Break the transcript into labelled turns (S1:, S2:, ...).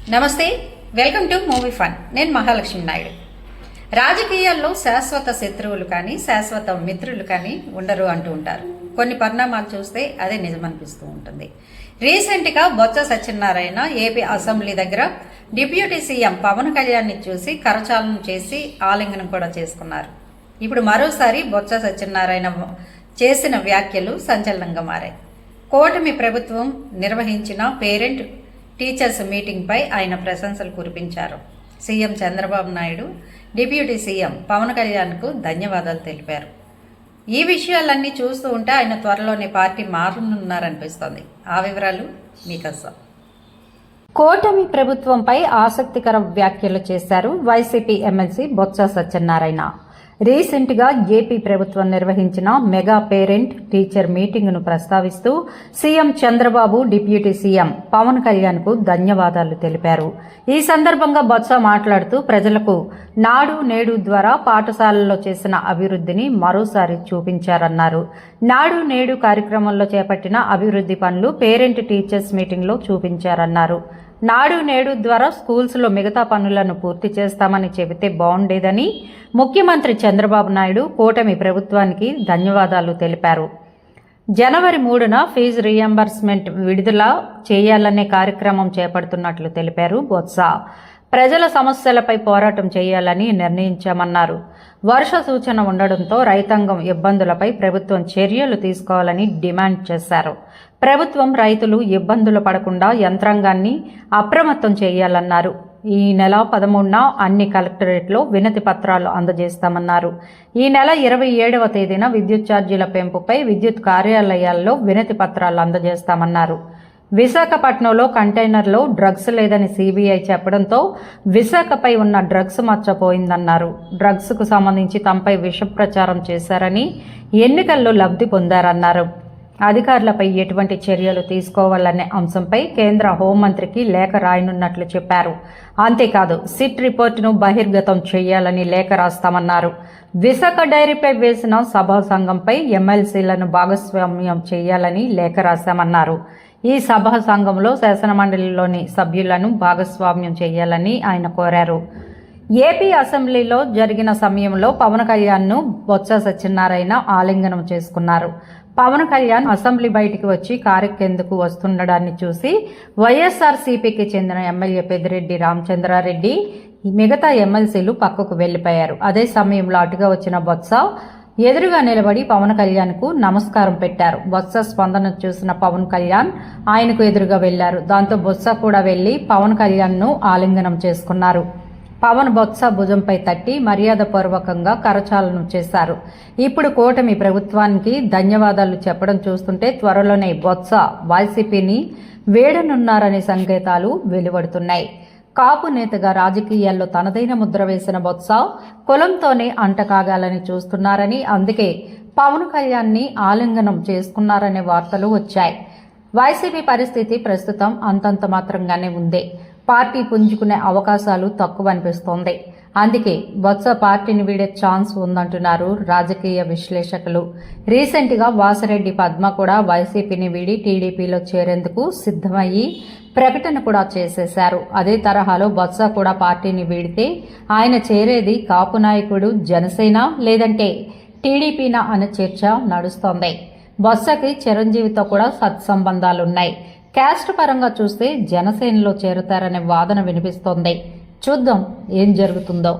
S1: నమస్తే, welcome to movie fun. నేను మహాలక్ష్మి నాయుడు. రాజకీయాల్లో శాశ్వత శత్రువులు కానీ శాశ్వత మిత్రులు కానీ ఉండరు అంటూ ఉంటారు. కొన్ని పరిణామాలు చూస్తే అదే నిజమనిపిస్తూ ఉంటుంది. రీసెంట్గా బొత్స సత్యనారాయణ ఏపీ అసెంబ్లీ దగ్గర డిప్యూటీ సీఎం పవన్ కళ్యాణ్ని చూసి కరచాలనం చేసి ఆలింగనం కూడా చేసుకున్నారు. ఇప్పుడు మరోసారి బొత్స సత్యనారాయణ చేసిన వ్యాఖ్యలు సంచలనంగా మారాయి. కూటమి ప్రభుత్వం నిర్వహించిన పేరెంట్ టీచర్స్ మీటింగ్పై ఆయన ప్రశంసలు కురిపించారు. CM Chandrababu Naidu deputy CM Pawan కళ్యాణ్కు ధన్యవాదాలు తెలిపారు. ఈ విషయాలన్నీ చూస్తూ ఉంటే ఆయన త్వరలోనే పార్టీ మారనున్నారనిపిస్తోంది. ఆ వివరాలు మీకోసం. కూటమి ప్రభుత్వంపై ఆసక్తికర వ్యాఖ్యలు చేశారు వైసీపీ ఎమ్మెల్సీ బొత్స సత్యనారాయణ. రీసెంట్గా ఏపీ ప్రభుత్వం నిర్వహించిన మెగా పేరెంట్ టీచర్ మీటింగ్ను ప్రస్తావిస్తూ CM Chandrababu deputy CM Pawan కళ్యాణ్కు ధన్యవాదాలు తెలిపారు. ఈ సందర్భంగా బొత్స మాట్లాడుతూ ప్రజలకు నాడు నేడు ద్వారా పాఠశాలల్లో చేసిన అభివృద్ధిని మరోసారి చూపించారన్నారు. నాడు నేడు కార్యక్రమంలో చేపట్టిన అభివృద్ధి పనులు పేరెంట్ టీచర్స్ మీటింగ్లో చూపించారన్నారు. నాడు నేడు ద్వారా స్కూల్స్లో మిగతా పనులను పూర్తి చేస్తామని చెబితే బాగుండేదని ముఖ్యమంత్రి చంద్రబాబు నాయుడు కూటమి ప్రభుత్వానికి ధన్యవాదాలు తెలిపారు. జనవరి 3న ఫీజు రీయింబర్స్మెంట్ విడుదల చేయాలనే కార్యక్రమం చేపడుతున్నట్లు తెలిపారు బొత్స. ప్రజల సమస్యలపై పోరాటం చేయాలని నిర్ణయించామన్నారు. వర్ష సూచన ఉండడంతో రైతాంగం ఇబ్బందులపై ప్రభుత్వం చర్యలు తీసుకోవాలని డిమాండ్ చేశారు. ప్రభుత్వం రైతులు ఇబ్బందులు పడకుండా యంత్రాంగాన్ని అప్రమత్తం చేయాలన్నారు. ఈ నెల 13న అన్ని కలెక్టరేట్లో వినతి పత్రాలు అందజేస్తామన్నారు. ఈ నెల 27వ తేదీన విద్యుత్ ఛార్జీల పెంపుపై విద్యుత్ కార్యాలయాల్లో వినతి పత్రాలు అందజేస్తామన్నారు. విశాఖపట్నంలో కంటైనర్లో డ్రగ్స్ లేదని సీబీఐ చెప్పడంతో విశాఖపై ఉన్న డ్రగ్స్ మచ్చపోయిందన్నారు. డ్రగ్స్కు సంబంధించి తమపై విష ప్రచారం చేశారని, ఎన్నికల్లో లబ్ధి పొందారన్నారు. అధికారులపై ఎటువంటి చర్యలు తీసుకోవాలనే అంశంపై కేంద్ర హోంమంత్రికి లేఖ రాయనున్నట్లు చెప్పారు. అంతేకాదు సిట్ రిపోర్టును బహిర్గతం చేయాలని లేఖ రాస్తామన్నారు. విశాఖ డైరీపై వేసిన సభా సంఘంపై ఎమ్మెల్సీలను భాగస్వామ్యం చేయాలని లేఖ రాశామన్నారు. ఈ సభా సంఘంలో శాసనమండలిలోని సభ్యులను భాగస్వామ్యం చేయాలని ఆయన కోరారు. ఏపీ అసెంబ్లీలో జరిగిన సమయంలో పవన్ కళ్యాణ్ను బొత్స సత్యనారాయణ ఆలింగనం చేసుకున్నారు. పవన్ కళ్యాణ్ అసెంబ్లీ బయటికి వచ్చి కారెక్కేందుకు వస్తుండడాన్ని చూసి వైఎస్ఆర్సీపీకి చెందిన ఎమ్మెల్యే పెద్దిరెడ్డి రామచంద్రారెడ్డి మిగతా ఎమ్మెల్సీలు పక్కకు వెళ్లిపోయారు. అదే సమయంలో అటుగా వచ్చిన బొత్స ఎదురుగా నిలబడి పవన్ కళ్యాణ్కు నమస్కారం పెట్టారు. బొత్స స్పందన చూసిన పవన్ కళ్యాణ్ ఆయనకు ఎదురుగా వెళ్లారు. దాంతో బొత్స కూడా వెళ్లి పవన్ కళ్యాణ్ను ఆలింగనం చేసుకున్నారు. పవన్ బొత్స భుజంపై తట్టి మర్యాదపూర్వకంగా కరచాలనం చేశారు. ఇప్పుడు కూటమి ప్రభుత్వానికి ధన్యవాదాలు చెప్పడం చూస్తుంటే త్వరలోనే బొత్స వైసీపీని వేడనున్నారనే సంకేతాలు వెలువడుతున్నాయి. కాపు నేతగా రాజకీయాల్లో తనదైన ముద్ర వేసిన బొత్స కులంతోనే అంటకాగాలని చూస్తున్నారని, అందుకే పవన్ కళ్యాణ్ని ఆలింగనం చేసుకున్నారనే వార్తలు వచ్చాయి. వైసీపీ పరిస్థితి ప్రస్తుతం అంతంత మాత్రంగానే ఉంది. పార్టీ పుంజుకునే అవకాశాలు తక్కువ అనిపిస్తోంది. అందుకే బొత్స పార్టీని వీడే ఛాన్స్ ఉందంటున్నారు రాజకీయ విశ్లేషకులు. రీసెంట్గా వాసిరెడ్డి పద్మ కూడా వైసీపీని వీడి టీడీపీలో చేరేందుకు సిద్ధమయ్యి ప్రకటన కూడా చేసేశారు. అదే తరహాలో బొత్స కూడా పార్టీని వీడితే ఆయన చేరేది కాపు నాయకుడు జనసేన లేదంటే టీడీపీనా అనే చర్చ నడుస్తోంది. బొత్సకి చిరంజీవితో కూడా సత్సంబంధాలున్నాయి. క్యాస్ట్ పరంగా చూస్తే జనసేనలో చేరుతారనే వాదన వినిపిస్తోంది. చూద్దాం ఏం జరుగుతుందో.